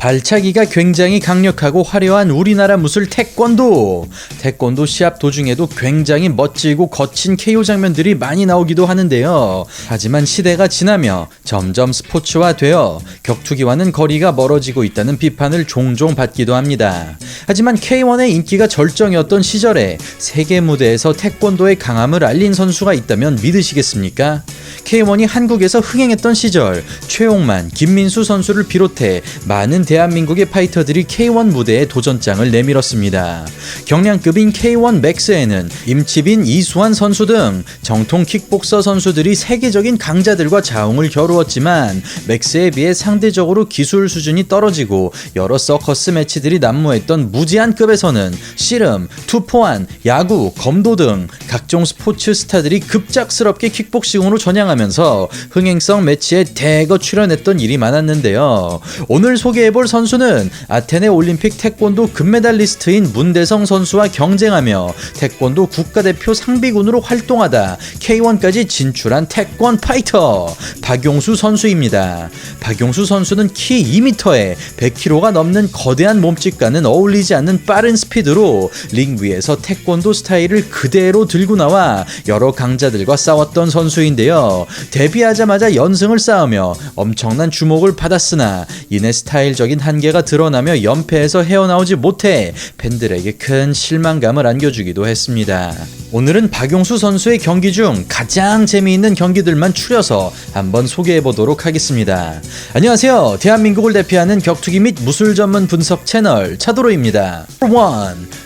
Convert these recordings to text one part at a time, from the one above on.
발차기가 굉장히 강력하고 화려한 우리나라 무술 태권도. 태권도 시합 도중에도 굉장히 멋지고 거친 KO 장면들이 많이 나오기도 하는데요. 하지만 시대가 지나며 점점 스포츠화되어 격투기와는 거리가 멀어지고 있다는 비판을 종종 받기도 합니다. 하지만 K1의 인기가 절정이었던 시절에 세계 무대에서 태권도의 강함을 알린 선수가 있다면 믿으시겠습니까? K1이 한국에서 흥행했던 시절 최용만, 김민수 선수를 비롯해 많은 대한민국의 파이터들이 K1 무대에 도전장을 내밀었습니다. 경량급인 K1 맥스에는 임치빈, 이수환 선수 등 정통 킥복서 선수들이 세계적인 강자들과 자웅을 겨루었지만 맥스에 비해 상대적으로 기술 수준이 떨어지고 여러 서커스 매치들이 난무했던 무제한급에서는 씨름, 투포환, 야구, 검도 등 각종 스포츠 스타들이 급작스럽게 킥복싱으로 전향하면서 흥행성 매치에 대거 출연했던 일이 많았는데요. 오늘 소개해볼 선수는 아테네 올림픽 태권도 금메달리스트인 문대성 선수와 경쟁하며 태권도 국가대표 상비군으로 활동하다 K1까지 진출한 태권 파이터 박용수 선수입니다. 박용수 선수는 키 2m에 100kg가 넘는 거대한 몸집과는 어울리지 않는 빠른 스피드로 링 위에서 태권도 스타일을 그대로 들고 나와 여러 강자들과 싸웠던 선수인데요. 데뷔하자마자 연승을 쌓으며 엄청난 주목을 받았으나 이내 스타일적인 한계가 드러나며 연패에서 헤어나오지 못해 팬들에게 큰 실망감을 안겨주기도 했습니다. 오늘은 박용수 선수의 경기 중 가장 재미있는 경기들만 추려서 한번 소개해보도록 하겠습니다. 안녕하세요. 대한민국을 대표하는 격투기 및 무술 전문 분석 채널 차도로입니다. 1.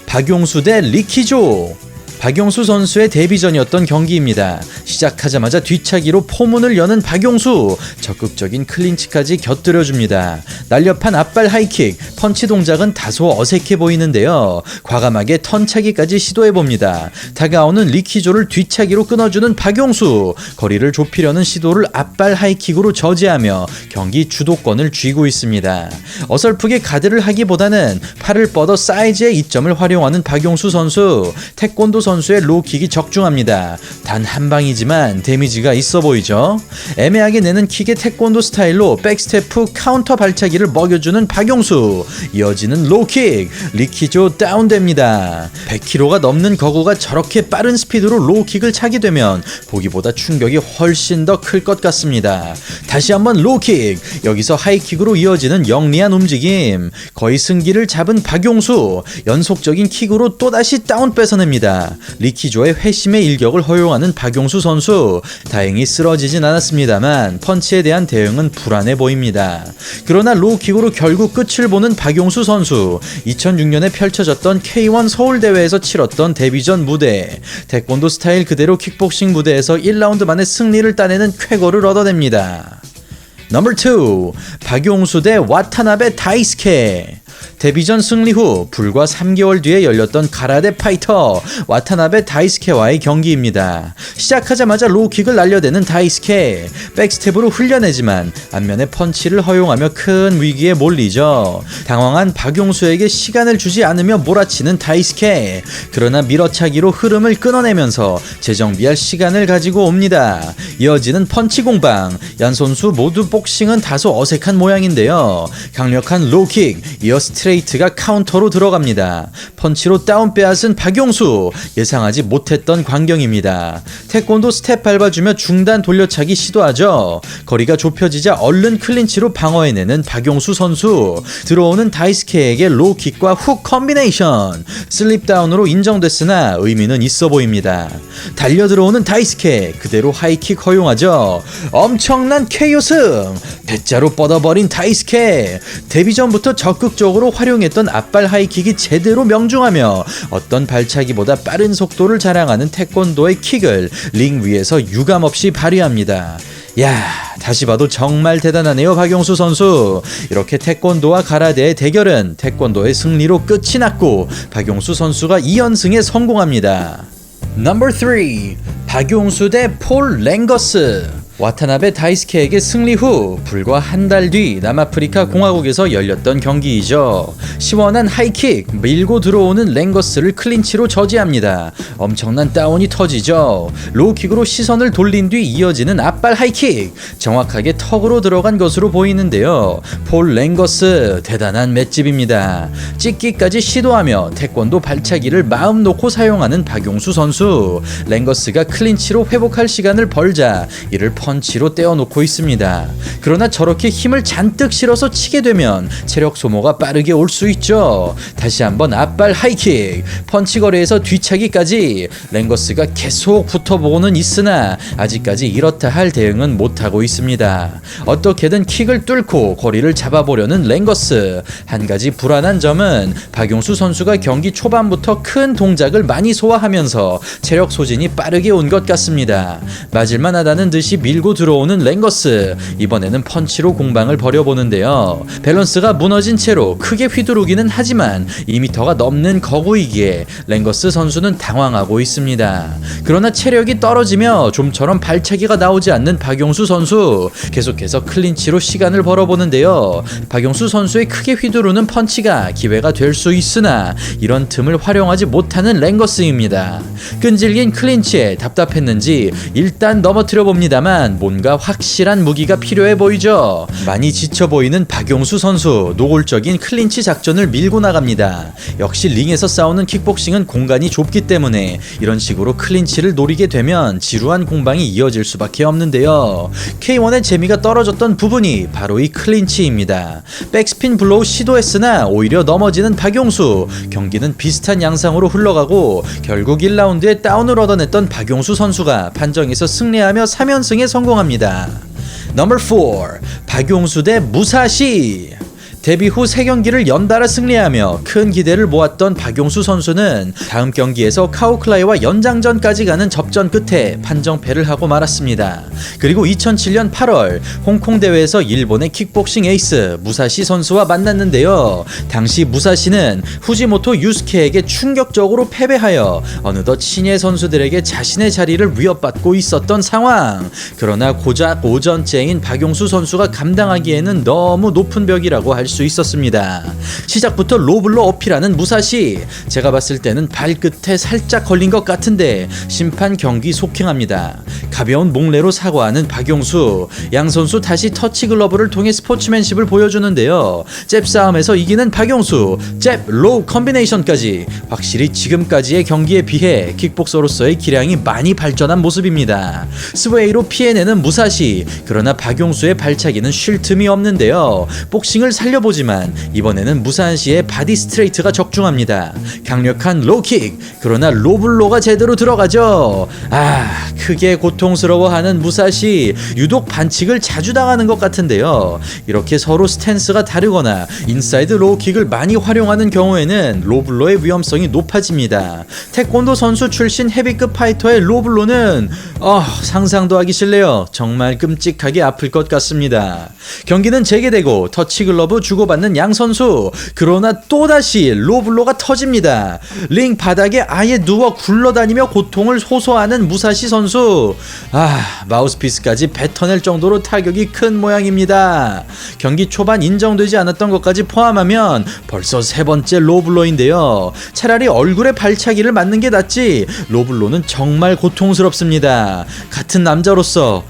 박용수 대 리키조. 박용수 선수의 데뷔전이었던 경기입니다. 시작하자마자 뒤차기로 포문을 여는 박용수, 적극적인 클린치까지 곁들여줍니다. 날렵한 앞발 하이킥, 펀치 동작은 다소 어색해 보이는데요. 과감하게 턴차기까지 시도해봅니다. 다가오는 리키조를 뒤차기로 끊어주는 박용수, 거리를 좁히려는 시도를 앞발 하이킥으로 저지하며 경기 주도권을 쥐고 있습니다. 어설프게 가드를 하기보다는 팔을 뻗어 사이즈의 이점을 활용하는 박용수 선수, 태권도 선수의 로우킥이 적중합니다. 단 한 방이지만 데미지가 있어 보이죠? 애매하게 내는 킥의 태권도 스타일로 백스테프 카운터 발차기를 먹여주는 박용수, 이어지는 로우킥, 리키조 다운됩니다. 100kg가 넘는 거구가 저렇게 빠른 스피드로 로우킥을 차게 되면 보기보다 충격이 훨씬 더 클 것 같습니다. 다시 한번 로우킥, 여기서 하이킥으로 이어지는 영리한 움직임, 거의 승기를 잡은 박용수, 연속적인 킥으로 또다시 다운 뺏어냅니다. 리키조의 회심의 일격을 허용하는 박용수 선수, 다행히 쓰러지진 않았습니다만 펀치에 대한 대응은 불안해 보입니다. 그러나 로우킥으로 결국 끝을 보는 박용수 선수, 2006년에 펼쳐졌던 K1 서울대회에서 치렀던 데뷔전 무대, 태권도 스타일 그대로 킥복싱 무대에서 1라운드 만에 승리를 따내는 쾌거를 얻어냅니다. 넘버 2. 박용수 대 와타나베 다이스케. 데뷔전 승리 후 불과 3개월 뒤에 열렸던 가라데 파이터 와타나베 다이스케와의 경기입니다. 시작하자마자 로우킥을 날려대는 다이스케, 백스텝으로 흘려내지만 안면에 펀치를 허용하며 큰 위기에 몰리죠. 당황한 박용수에게 시간을 주지 않으며 몰아치는 다이스케, 그러나 밀어차기로 흐름을 끊어내면서 재정비할 시간을 가지고 옵니다. 이어지는 펀치 공방, 양 선수 모두 복싱은 다소 어색한 모양인데요. 강력한 로우킥, 이어 스트레이트가 카운터로 들어갑니다. 펀치로 다운 빼앗은 박용수, 예상하지 못했던 광경입니다. 태권도 스텝 밟아주며 중단 돌려차기 시도하죠. 거리가 좁혀지자 얼른 클린치로 방어해내는 박용수 선수, 들어오는 다이스케에게 로우킥과 훅 컨비네이션, 슬립다운으로 인정됐으나 의미는 있어 보입니다. 달려 들어오는 다이스케, 그대로 하이킥 허용하죠. 엄청난 KO 승, 대자로 뻗어버린 다이스케, 데뷔전부터 적극적으로 활용했던 앞발 하이킥이 제대로 명중하며 어떤 발차기보다 빠른 속도를 자랑하는 태권도의 킥을 링 위에서 유감없이 발휘합니다. 야, 다시 봐도 정말 대단하네요. 박용수 선수. 이렇게 태권도와 가라데의 대결은 태권도의 승리로 끝이 났고 박용수 선수가 2연승에 성공합니다. 넘버 3. 박용수 대 폴 랭거스. 와타나베 다이스케에게 승리 후 불과 한 달 뒤 남아프리카 공화국에서 열렸던 경기이죠. 시원한 하이킥, 밀고 들어오는 랭거스를 클린치로 저지합니다. 엄청난 다운이 터지죠. 로우킥으로 시선을 돌린 뒤 이어지는 앞발 하이킥, 정확하게 턱으로 들어간 것으로 보이는데요. 폴 랭거스 대단한 맷집입니다. 찍기까지 시도하며 태권도 발차기를 마음 놓고 사용하는 박용수 선수. 랭거스가 클린치로 회복할 시간을 벌자 이를 펀치로 떼어놓고 있습니다. 그러나 저렇게 힘을 잔뜩 실어서 치게 되면 체력 소모가 빠르게 올 수 있죠. 다시 한번 앞발 하이킥, 펀치 거리에서 뒤차기까지 랭거스가 계속 붙어보고는 있으나 아직까지 이렇다 할 대응은 못하고 있습니다. 어떻게든 킥을 뚫고 거리를 잡아보려는 랭거스. 한 가지 불안한 점은 박용수 선수가 경기 초반부터 큰 동작을 많이 소화하면서 체력 소진이 빠르게 온 것 같습니다. 맞을만 하다는 듯이 밀고 들어오는 랭거스. 이번에는 펀치로 공방을 벌여보는데요. 밸런스가 무너진 채로 크게 휘두르기는 하지만 2m가 넘는 거구이기에 랭거스 선수는 당황하고 있습니다. 그러나 체력이 떨어지며 좀처럼 발차기가 나오지 않는 박용수 선수. 계속해서 클린치로 시간을 벌어보는데요. 박용수 선수의 크게 휘두르는 펀치가 기회가 될 수 있으나 이런 틈을 활용하지 못하는 랭거스입니다. 끈질긴 클린치에 답답했는지 일단 넘어뜨려 봅니다만 뭔가 확실한 무기가 필요해 보이죠. 많이 지쳐 보이는 박용수 선수. 노골적인 클린치 작전을 밀고 나갑니다. 역시 링에서 싸우는 킥복싱은 공간이 좁기 때문에 이런 식으로 클린치를 노리게 되면 지루한 공방이 이어질 수밖에 없는데요. K1의 재미가 떨어졌던 부분이 바로 이 클린치입니다. 백스핀 블로우 시도했으나 오히려 넘어지는 박용수. 경기는 비슷한 양상으로 흘러가고 결국 1라운드에 다운을 얻어냈던 박용수 선수가 판정에서 승리하며 3연승에 성공합니다. 넘버 4. 박용수 대 무사시. 데뷔 후 3경기를 연달아 승리하며 큰 기대를 모았던 박용수 선수는 다음 경기에서 카오클라이와 연장전까지 가는 접전 끝에 판정패를 하고 말았습니다. 그리고 2007년 8월 홍콩 대회에서 일본의 킥복싱 에이스 무사시 선수와 만났는데요. 당시 무사시는 후지모토 유스케에게 충격적으로 패배하여 어느덧 신예 선수들에게 자신의 자리를 위협받고 있었던 상황. 그러나 고작 오전째인 박용수 선수가 감당하기에는 너무 높은 벽이라고 할 수 있었습니다. 시작부터 로블로 어필하는 무사시. 제가 봤을 때는 발끝에 살짝 걸린 것 같은데 심판 경기 속행합니다. 가벼운 목례로 사과하는 박용수. 양 선수 다시 터치 글러브를 통해 스포츠맨십을 보여주는데요. 잽 싸움에서 이기는 박용수. 잽 로우 컨비네이션까지. 확실히 지금까지의 경기에 비해 킥복서로서의 기량이 많이 발전한 모습입니다. 스웨이로 피해내는 무사시. 그러나 박용수의 발차기는 쉴 틈이 없는데요. 복싱을 살려보지만 이번에는 무사시의 바디 스트레이트가 적중합니다. 강력한 로우킥. 그러나 로블로가 제대로 들어가죠. 크게 고통스러워하는 무사시. 유독 반칙을 자주 당하는 것 같은데요. 이렇게 서로 스탠스가 다르거나 인사이드 로우킥을 많이 활용하는 경우에는 로블로의 위험성이 높아집니다. 태권도 선수 출신 헤비급 파이터의 로블로는 상상도 하기 싫네요. 정말 끔찍하게 아플 것 같습니다. 경기는 재개되고 터치 글러브 주고받는 양 선수. 그러나 또다시 로블로가 터집니다. 링 바닥에 아예 누워 굴러다니며 고통을 호소하는 무사시 선수. 마우스피스까지 뱉어낼 정도로 타격이 큰 모양입니다. 경기 초반 인정되지 않았던 것까지 포함하면 벌써 3번째 로블로인데요. 차라리 얼굴에 발차기를 맞는 게 낫지. 로블로는 정말 고통스럽습니다. 같은 남자로서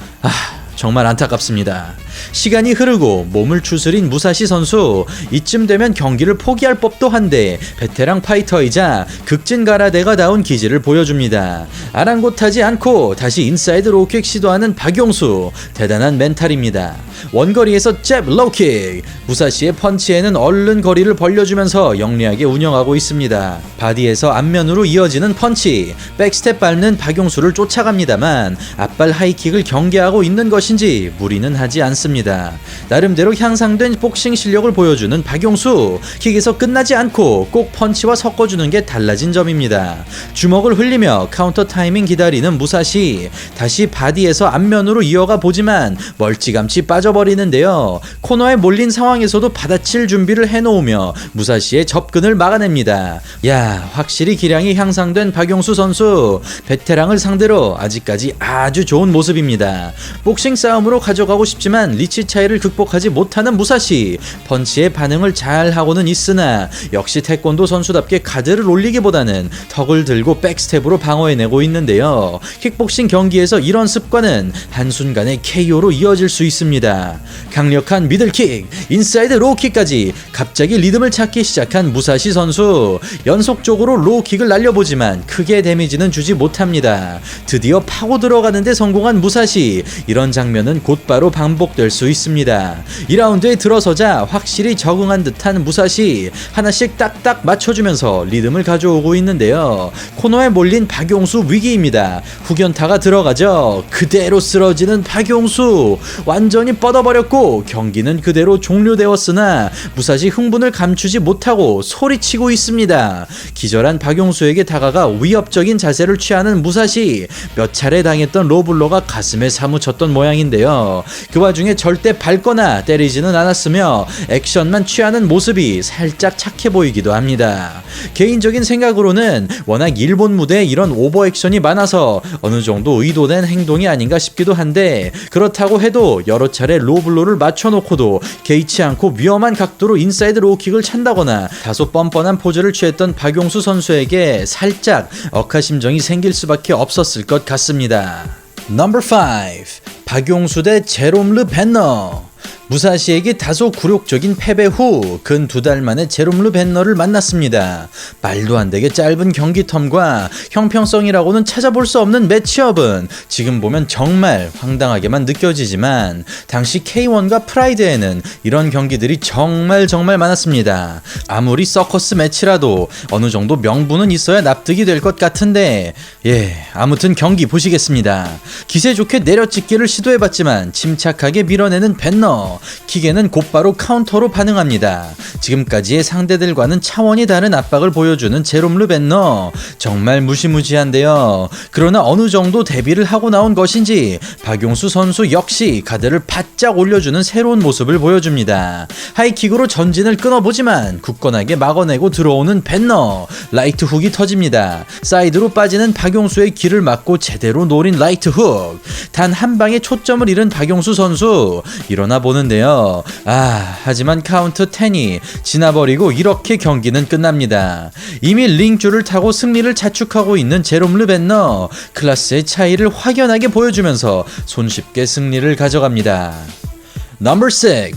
정말 안타깝습니다. 시간이 흐르고 몸을 추스린 무사시 선수. 이쯤 되면 경기를 포기할 법도 한데 베테랑 파이터이자 극진가라데가 다운 기질을 보여줍니다. 아랑곳하지 않고 다시 인사이드 로우킥 시도하는 박용수. 대단한 멘탈입니다. 원거리에서 잽 로우킥. 무사시의 펀치에는 얼른 거리를 벌려주면서 영리하게 운영하고 있습니다. 바디에서 앞면으로 이어지는 펀치. 백스텝 밟는 박용수를 쫓아갑니다만 앞발 하이킥을 경계하고 있는 것인지 무리는 하지 않습니다. 나왔습니다. 나름대로 향상된 복싱 실력을 보여주는 박용수. 킥에서 끝나지 않고 꼭 펀치와 섞어주는 게 달라진 점입니다. 주먹을 흘리며 카운터 타이밍 기다리는 무사시. 다시 바디에서 앞면으로 이어가 보지만 멀찌감치 빠져버리는데요. 코너에 몰린 상황에서도 받아칠 준비를 해놓으며 무사시의 접근을 막아냅니다. 야, 확실히 기량이 향상된 박용수 선수. 베테랑을 상대로 아직까지 아주 좋은 모습입니다. 복싱 싸움으로 가져가고 싶지만 리치 차이를 극복하지 못하는 무사시. 펀치에 반응을 잘 하고는 있으나 역시 태권도 선수답게 가드를 올리기보다는 턱을 들고 백스텝으로 방어해내고 있는데요. 킥복싱 경기에서 이런 습관은 한순간에 KO로 이어질 수 있습니다. 강력한 미들킥, 인사이드 로우킥까지 갑자기 리듬을 찾기 시작한 무사시 선수. 연속적으로 로우킥을 날려보지만 크게 데미지는 주지 못합니다. 드디어 파고 들어가는데 성공한 무사시. 이런 장면은 곧바로 반복될 수 있습니다. 2라운드에 들어서자 확실히 적응한 듯한 무사시. 하나씩 딱딱 맞춰주면서 리듬을 가져오고 있는데요. 코너에 몰린 박용수 위기입니다. 후견타가 들어가죠. 그대로 쓰러지는 박용수. 완전히 뻗어버렸고 경기는 그대로 종료되었으나 무사시 흥분을 감추지 못하고 소리치고 있습니다. 기절한 박용수에게 다가가 위협적인 자세를 취하는 무사시. 몇 차례 당했던 로블러가 가슴에 사무쳤던 모양인데요. 그 와중에 절대 밟거나 때리지는 않았으며 액션만 취하는 모습이 살짝 착해 보이기도 합니다. 개인적인 생각으로는 워낙 일본 무대에 이런 오버 액션이 많아서 어느 정도 의도된 행동이 아닌가 싶기도 한데, 그렇다고 해도 여러 차례 로블로를 맞춰놓고도 개의치 않고 위험한 각도로 인사이드 로우킥을 찬다거나 다소 뻔뻔한 포즈를 취했던 박용수 선수에게 살짝 억하심정이 생길 수밖에 없었을 것 같습니다. 넘버 5. 박용수 대 제롬 르 벤너. 무사시에게 다소 굴욕적인 패배 후 근 2달 만에 제롬 르 벤너를 만났습니다. 말도 안 되게 짧은 경기 텀과 형평성이라고는 찾아볼 수 없는 매치업은 지금 보면 정말 황당하게만 느껴지지만 당시 K1과 프라이드에는 이런 경기들이 정말 많았습니다. 아무리 서커스 매치라도 어느 정도 명분은 있어야 납득이 될 것 같은데, 아무튼 경기 보시겠습니다. 기세 좋게 내려찍기를 시도해봤지만 침착하게 밀어내는 벤너. 킥에는 곧바로 카운터로 반응합니다. 지금까지의 상대들과는 차원이 다른 압박을 보여주는 제롬 르 벤너. 정말 무시무시한데요. 그러나 어느 정도 대비를 하고 나온 것인지 박용수 선수 역시 가드를 바짝 올려주는 새로운 모습을 보여줍니다. 하이킥으로 전진을 끊어보지만 굳건하게 막아내고 들어오는 벤너. 라이트 훅이 터집니다. 사이드로 빠지는 박용수의 길을 막고 제대로 노린 라이트 훅. 단 한 방에 초점을 잃은 박용수 선수. 일어나 보는데요. 하지만 카운트 10이 지나버리고 이렇게 경기는 끝납니다. 이미 링줄을 타고 승리를 자축하고 있는 제롬 르 벤너. 클래스의 차이를 확연하게 보여주면서 손쉽게 승리를 가져갑니다. 넘버 6.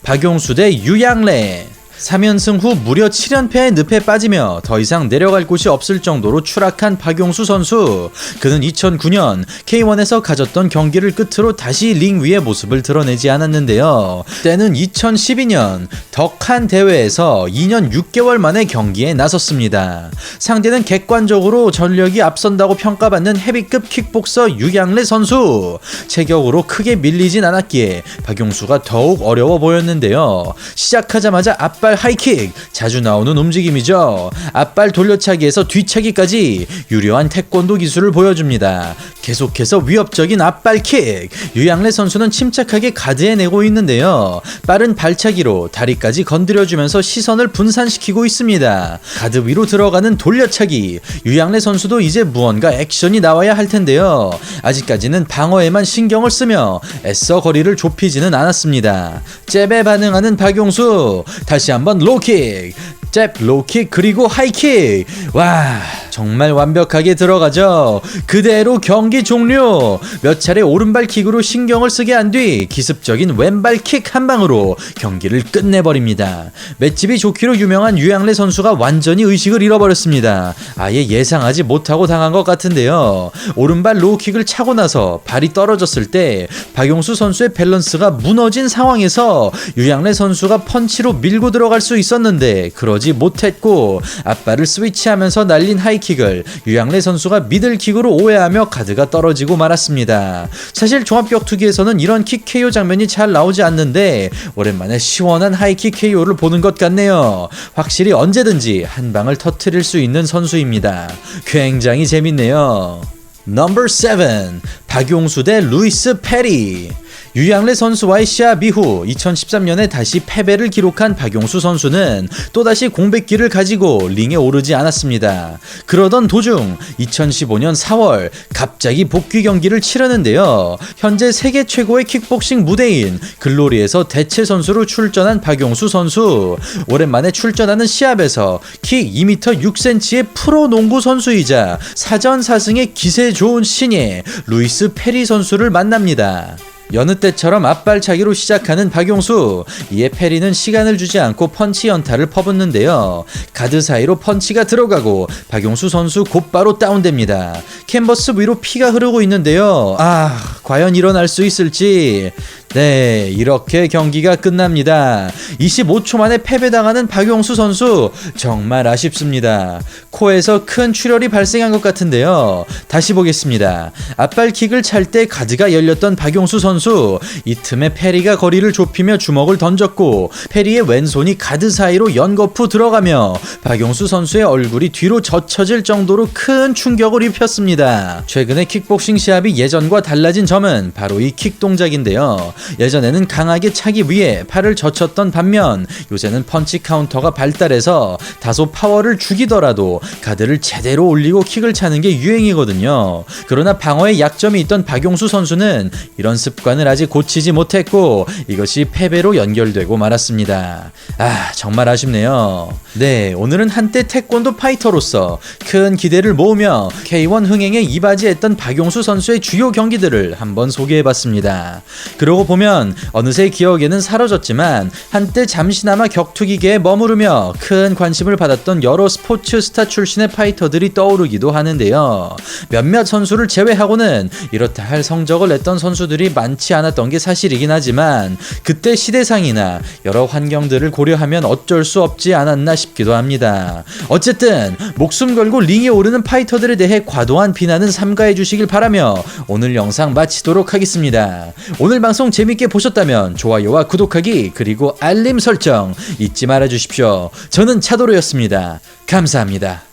박용수 대 유양래. 3연승 후 무려 7연패의 늪에 빠지며 더 이상 내려갈 곳이 없을 정도로 추락한 박용수 선수. 그는 2009년 K1에서 가졌던 경기를 끝으로 다시 링 위의 모습을 드러내지 않았는데요. 때는 2012년 덕한 대회에서 2년 6개월 만에 경기에 나섰습니다. 상대는 객관적으로 전력이 앞선다고 평가받는 헤비급 킥복서 유양래 선수. 체격으로 크게 밀리진 않았기에 박용수가 더욱 어려워 보였는데요. 시작하자마자 앞발 하이킥, 자주 나오는 움직임이죠. 앞발 돌려차기에서 뒤차기까지 유려한 태권도 기술을 보여줍니다. 계속해서 위협적인 앞발킥. 유양래 선수는 침착하게 가드해내고 있는데요. 빠른 발차기로 다리까지 건드려주면서 시선을 분산시키고 있습니다. 가드 위로 들어가는 돌려차기. 유양래 선수도 이제 무언가 액션이 나와야 할 텐데요. 아직까지는 방어에만 신경을 쓰며 애써 거리를 좁히지는 않았습니다. 잽에 반응하는 박용수. 다시 한번 로우킥, 잽, 로우킥, 그리고 하이킥. 와, 정말 완벽하게 들어가죠. 그대로 경기 종료. 몇 차례 오른발 킥으로 신경을 쓰게 한 뒤 기습적인 왼발 킥 한 방으로 경기를 끝내버립니다. 맷집이 좋기로 유명한 유양래 선수가 완전히 의식을 잃어버렸습니다. 아예 예상하지 못하고 당한 것 같은데요. 오른발 로우킥을 차고 나서 발이 떨어졌을 때 박용수 선수의 밸런스가 무너진 상황에서 유양래 선수가 펀치로 밀고 들어갈 수 있었는데 그러지 못했고, 앞발을 스위치하면서 날린 하이킥 하이킥을 유양래 선수가 미들킥으로 오해하며 가드가 떨어지고 말았습니다. 사실 종합격투기에서는 이런 킥 KO 장면이 잘 나오지 않는데 오랜만에 시원한 하이킥 KO를 보는 것 같네요. 확실히 언제든지 한 방을 터뜨릴 수 있는 선수입니다. 굉장히 재밌네요. 넘버 7 박용수 대 루이스 페리. 유양래 선수와의 시합 이후 2013년에 다시 패배를 기록한 박용수 선수는 또다시 공백기를 가지고 링에 오르지 않았습니다. 그러던 도중 2015년 4월 갑자기 복귀 경기를 치르는데요. 현재 세계 최고의 킥복싱 무대인 글로리에서 대체 선수로 출전한 박용수 선수. 오랜만에 출전하는 시합에서 키 2m 6cm의 프로 농구 선수이자 사전 4승의 기세 좋은 신예 루이스 페리 선수를 만납니다. 여느 때처럼 앞발차기로 시작하는 박용수. 이에 페리는 시간을 주지 않고 펀치 연타를 퍼붓는데요. 가드 사이로 펀치가 들어가고 박용수 선수 곧바로 다운됩니다. 캔버스 위로 피가 흐르고 있는데요. 과연 일어날 수 있을지. 네, 이렇게 경기가 끝납니다. 25초 만에 패배당하는 박용수 선수, 정말 아쉽습니다. 코에서 큰 출혈이 발생한 것 같은데요. 다시 보겠습니다. 앞발킥을 찰 때 가드가 열렸던 박용수 선수, 이 틈에 페리가 거리를 좁히며 주먹을 던졌고 페리의 왼손이 가드 사이로 연거푸 들어가며 박용수 선수의 얼굴이 뒤로 젖혀질 정도로 큰 충격을 입혔습니다. 최근에 킥복싱 시합이 예전과 달라진 점은 바로 이 킥 동작인데요. 예전에는 강하게 차기 위해 팔을 젖혔던 반면 요새는 펀치 카운터가 발달해서 다소 파워를 죽이더라도 가드를 제대로 올리고 킥을 차는 게 유행이거든요. 그러나 방어에 약점이 있던 박용수 선수는 이런 습관을 아직 고치지 못했고 이것이 패배로 연결되고 말았습니다. 정말 아쉽네요. 네, 오늘은 한때 태권도 파이터로서 큰 기대를 모으며 K1 흥행에 이바지했던 박용수 선수의 주요 경기들을 한번 소개해봤습니다. 그러고 보면 어느새 기억에는 사라졌지만 한때 잠시나마 격투기계에 머무르며 큰 관심을 받았던 여러 스포츠 스타 출신의 파이터들이 떠오르기도 하는데요. 몇몇 선수를 제외하고는 이렇다 할 성적을 냈던 선수들이 많지 않았던 게 사실이긴 하지만 그때 시대상이나 여러 환경들을 고려하면 어쩔 수 없지 않았나 싶기도 합니다. 어쨌든 목숨 걸고 링에 오르는 파이터들에 대해 과도한 비난은 삼가해 주시길 바라며 오늘 영상 마치도록 하겠습니다. 오늘 방송 재밌게 보셨다면 좋아요와 구독하기 그리고 알림 설정 잊지 말아 주십시오. 저는 차도로였습니다. 감사합니다.